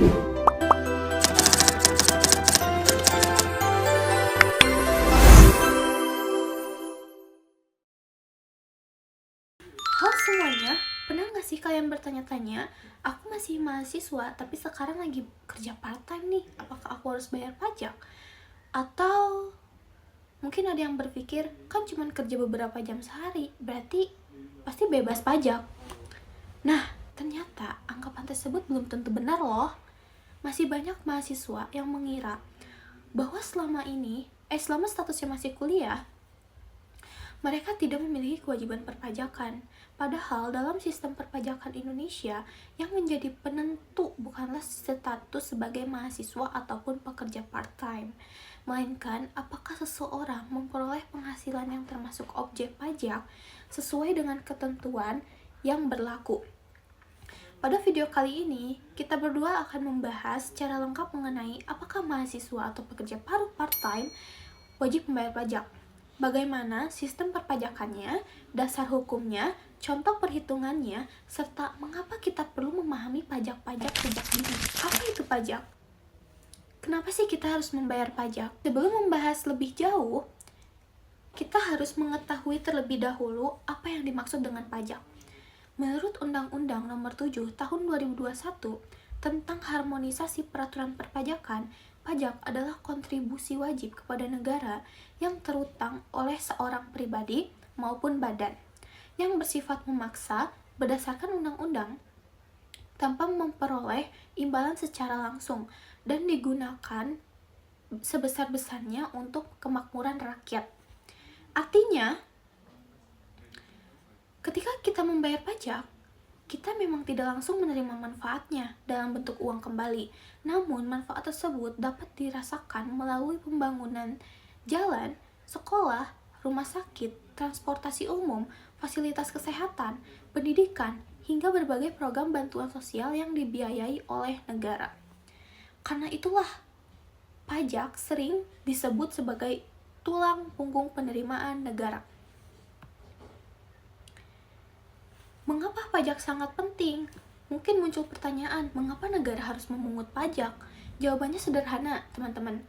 Halo semuanya, pernah nggak sih kalian bertanya-tanya, aku masih mahasiswa tapi sekarang lagi kerja part-time nih, apakah aku harus bayar pajak? Atau mungkin ada yang berpikir, kan cuma kerja beberapa jam sehari, berarti pasti bebas pajak. Nah, ternyata anggapan tersebut belum tentu benar loh. Masih banyak mahasiswa yang mengira bahwa selama statusnya masih kuliah, mereka tidak memiliki kewajiban perpajakan. Padahal dalam sistem perpajakan Indonesia, yang menjadi penentu bukanlah status sebagai mahasiswa ataupun pekerja part-time, melainkan apakah seseorang memperoleh penghasilan yang termasuk objek pajak sesuai dengan ketentuan yang berlaku. Pada video kali ini, kita berdua akan membahas secara lengkap mengenai apakah mahasiswa atau pekerja paruh part-time wajib membayar pajak, bagaimana sistem perpajakannya, dasar hukumnya, contoh perhitungannya, serta mengapa kita perlu memahami pajak-pajak sejak dini. Apa itu pajak? Kenapa sih kita harus membayar pajak? Sebelum membahas lebih jauh, kita harus mengetahui terlebih dahulu apa yang dimaksud dengan pajak. Menurut Undang-Undang Nomor 7 Tahun 2021 tentang harmonisasi peraturan perpajakan, pajak adalah kontribusi wajib kepada negara yang terutang oleh seorang pribadi maupun badan yang bersifat memaksa berdasarkan undang-undang tanpa memperoleh imbalan secara langsung dan digunakan sebesar-besarnya untuk kemakmuran rakyat. Artinya, ketika kita membayar pajak, kita memang tidak langsung menerima manfaatnya dalam bentuk uang kembali. Namun, manfaat tersebut dapat dirasakan melalui pembangunan jalan, sekolah, rumah sakit, transportasi umum, fasilitas kesehatan, pendidikan, hingga berbagai program bantuan sosial yang dibiayai oleh negara. Karena itulah, pajak sering disebut sebagai tulang punggung penerimaan negara. Mengapa pajak sangat penting? Mungkin muncul pertanyaan, mengapa negara harus memungut pajak? Jawabannya sederhana, teman-teman.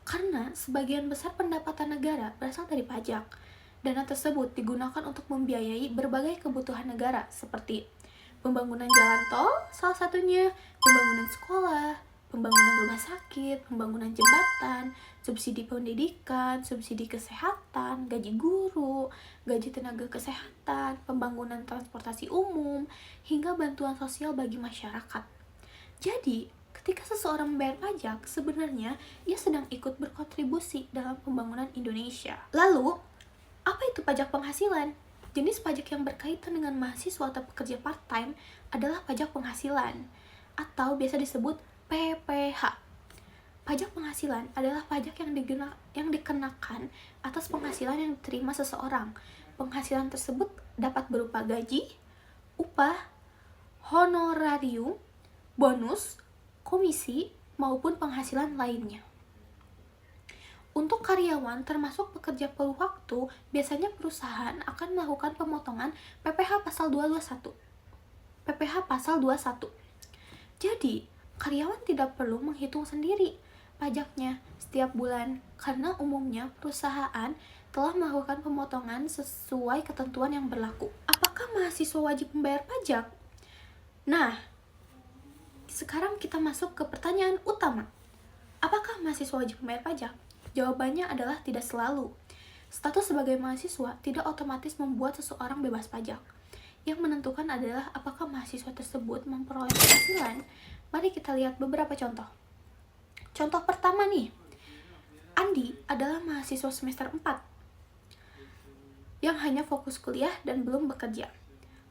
Karena sebagian besar pendapatan negara berasal dari pajak. Dana tersebut digunakan untuk membiayai berbagai kebutuhan negara, seperti pembangunan jalan tol, salah satunya, pembangunan sekolah, pembangunan rumah sakit, pembangunan jembatan, subsidi pendidikan, subsidi kesehatan, gaji guru, gaji tenaga kesehatan, pembangunan transportasi umum, hingga bantuan sosial bagi masyarakat. Jadi, ketika seseorang membayar pajak, sebenarnya ia sedang ikut berkontribusi dalam pembangunan Indonesia. Lalu, apa itu pajak penghasilan? Jenis pajak yang berkaitan dengan mahasiswa atau pekerja part-time adalah pajak penghasilan, atau biasa disebut PPH. Pajak penghasilan adalah pajak yang dikenakan atas penghasilan yang diterima seseorang. Penghasilan tersebut dapat berupa gaji, upah, honorarium, bonus, komisi, maupun penghasilan lainnya. Untuk karyawan termasuk pekerja paruh waktu, biasanya perusahaan akan melakukan pemotongan PPH pasal 221. PPH pasal 21. Jadi, karyawan tidak perlu menghitung sendiri pajaknya setiap bulan karena umumnya perusahaan telah melakukan pemotongan sesuai ketentuan yang berlaku. Apakah mahasiswa wajib membayar pajak? Nah, sekarang kita masuk ke pertanyaan utama. Apakah mahasiswa wajib membayar pajak? Jawabannya adalah tidak selalu. Status sebagai mahasiswa tidak otomatis membuat seseorang bebas pajak. Yang menentukan adalah apakah mahasiswa tersebut memperoleh penghasilan. Mari kita lihat beberapa contoh. Contoh pertama nih, Andi adalah mahasiswa semester 4 yang hanya fokus kuliah dan belum bekerja.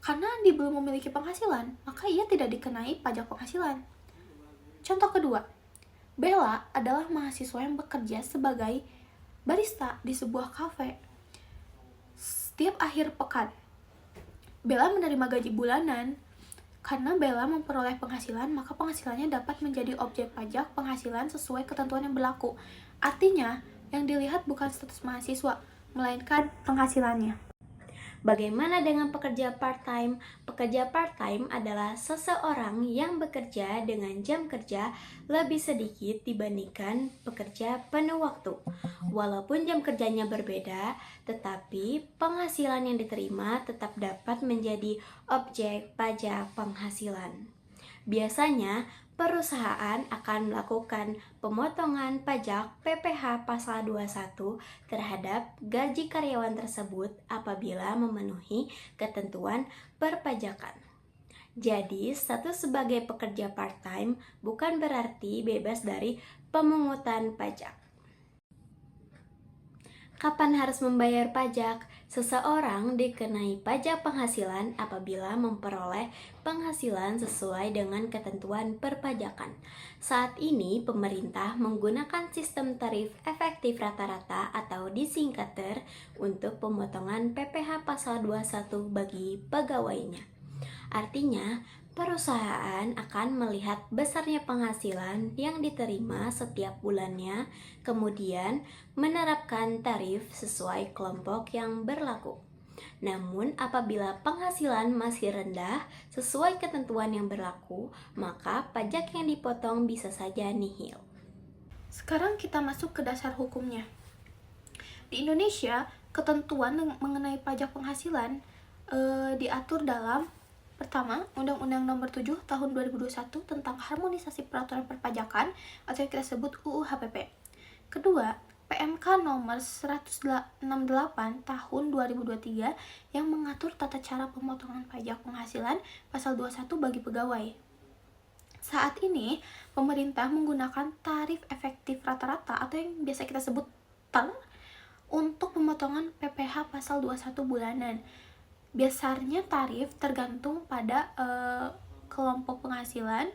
Karena Andi belum memiliki penghasilan, maka ia tidak dikenai pajak penghasilan. Contoh kedua, Bella adalah mahasiswa yang bekerja sebagai barista di sebuah kafe. Setiap akhir pekan, Bella menerima gaji bulanan. Karena Bella memperoleh penghasilan, maka penghasilannya dapat menjadi objek pajak penghasilan sesuai ketentuan yang berlaku. Artinya, yang dilihat bukan status mahasiswa, melainkan penghasilannya. Bagaimana dengan pekerja part-time? Pekerja part-time adalah seseorang yang bekerja dengan jam kerja lebih sedikit dibandingkan pekerja penuh waktu. Walaupun jam kerjanya berbeda, tetapi penghasilan yang diterima tetap dapat menjadi objek pajak penghasilan. Biasanya, perusahaan akan melakukan pemotongan pajak PPh pasal 21 terhadap gaji karyawan tersebut apabila memenuhi ketentuan perpajakan. Jadi, status sebagai pekerja part-time bukan berarti bebas dari pemungutan pajak. Kapan harus membayar pajak? Seseorang dikenai pajak penghasilan apabila memperoleh penghasilan sesuai dengan ketentuan perpajakan. Saat ini, pemerintah menggunakan sistem tarif efektif rata-rata atau disingkat TER untuk pemotongan PPh pasal 21 bagi pegawainya. Artinya, perusahaan akan melihat besarnya penghasilan yang diterima setiap bulannya, kemudian menerapkan tarif sesuai kelompok yang berlaku. Namun, apabila penghasilan masih rendah sesuai ketentuan yang berlaku, maka pajak yang dipotong bisa saja nihil. Sekarang kita masuk ke dasar hukumnya. Di Indonesia, ketentuan mengenai pajak penghasilan diatur dalam pertama, Undang-Undang Nomor 7 Tahun 2021 tentang Harmonisasi Peraturan Perpajakan atau yang kita sebut UU HPP. Kedua, PMK Nomor 168 Tahun 2023 yang mengatur tata cara pemotongan pajak penghasilan pasal 21 bagi pegawai. Saat ini, pemerintah menggunakan tarif efektif rata-rata atau yang biasa kita sebut TER untuk pemotongan PPh pasal 21 bulanan. Biasanya tarif tergantung pada kelompok penghasilan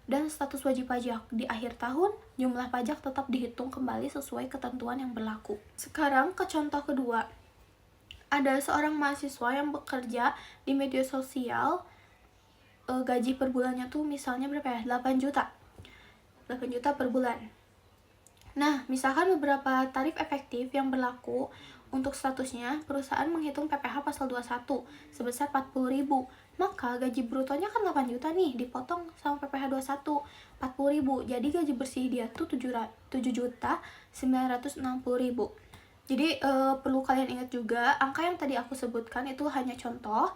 dan status wajib pajak. Di akhir tahun, jumlah pajak tetap dihitung kembali sesuai ketentuan yang berlaku. Sekarang ke contoh kedua. Ada seorang mahasiswa yang bekerja di media sosial, gaji per bulannya tuh misalnya berapa ya? 8 juta. 8 juta per bulan. Nah, misalkan beberapa tarif efektif yang berlaku untuk statusnya, perusahaan menghitung PPh pasal 21 sebesar 40.000. Maka gaji brutonya kan 8 juta nih, dipotong sama PPh 21, 40.000. Jadi gaji bersih dia tuh 7.960.000. Jadi perlu kalian ingat juga, angka yang tadi aku sebutkan itu hanya contoh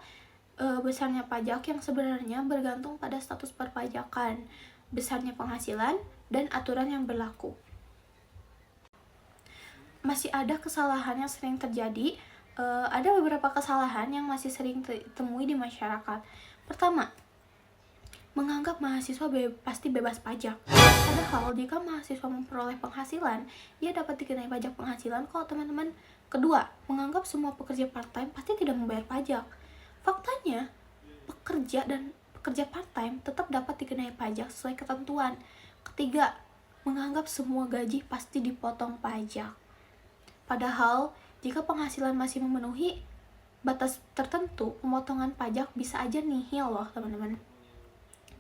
besarnya pajak yang sebenarnya bergantung pada status perpajakan, besarnya penghasilan, dan aturan yang berlaku. Masih ada kesalahan yang sering terjadi, ada beberapa kesalahan yang masih sering ditemui di masyarakat. Pertama, menganggap mahasiswa pasti bebas pajak. Padahal jika mahasiswa memperoleh penghasilan, ia dapat dikenai pajak penghasilan kok teman-teman. Kedua, menganggap semua pekerja part-time pasti tidak membayar pajak. Faktanya, pekerja part-time tetap dapat dikenai pajak sesuai ketentuan. Ketiga, menganggap semua gaji pasti dipotong pajak. Padahal, jika penghasilan masih memenuhi batas tertentu, pemotongan pajak bisa aja nihil loh, teman-teman.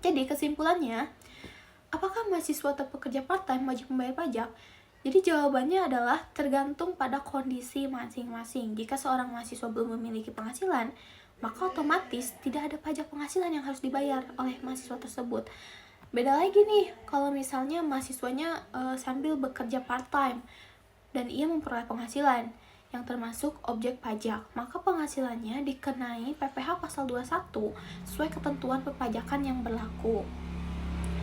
Jadi, kesimpulannya, apakah mahasiswa atau pekerja part-time wajib membayar pajak? Jadi, jawabannya adalah tergantung pada kondisi masing-masing. Jika seorang mahasiswa belum memiliki penghasilan, maka otomatis tidak ada pajak penghasilan yang harus dibayar oleh mahasiswa tersebut. Beda lagi nih, kalau misalnya mahasiswanya sambil bekerja part-time, dan ia memperoleh penghasilan yang termasuk objek pajak, maka penghasilannya dikenai PPh pasal 21 sesuai ketentuan perpajakan yang berlaku.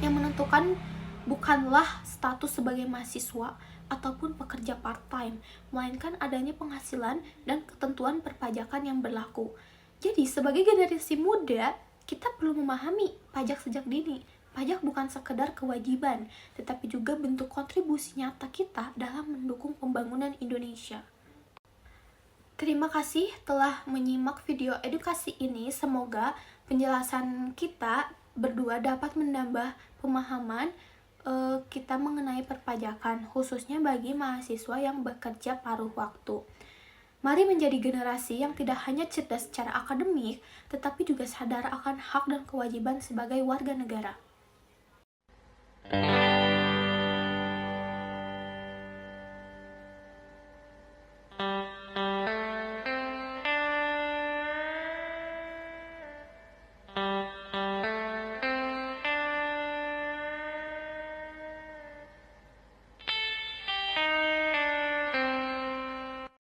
Yang menentukan bukanlah status sebagai mahasiswa ataupun pekerja part-time, melainkan adanya penghasilan dan ketentuan perpajakan yang berlaku. Jadi, sebagai generasi muda, kita perlu memahami pajak sejak dini. Pajak bukan sekedar kewajiban, tetapi juga bentuk kontribusi nyata kita dalam mendukung pembangunan Indonesia. Terima kasih telah menyimak video edukasi ini. Semoga penjelasan kita berdua dapat menambah pemahaman kita mengenai perpajakan, khususnya bagi mahasiswa yang bekerja paruh waktu. Mari menjadi generasi yang tidak hanya cerdas secara akademik, tetapi juga sadar akan hak dan kewajiban sebagai warga negara.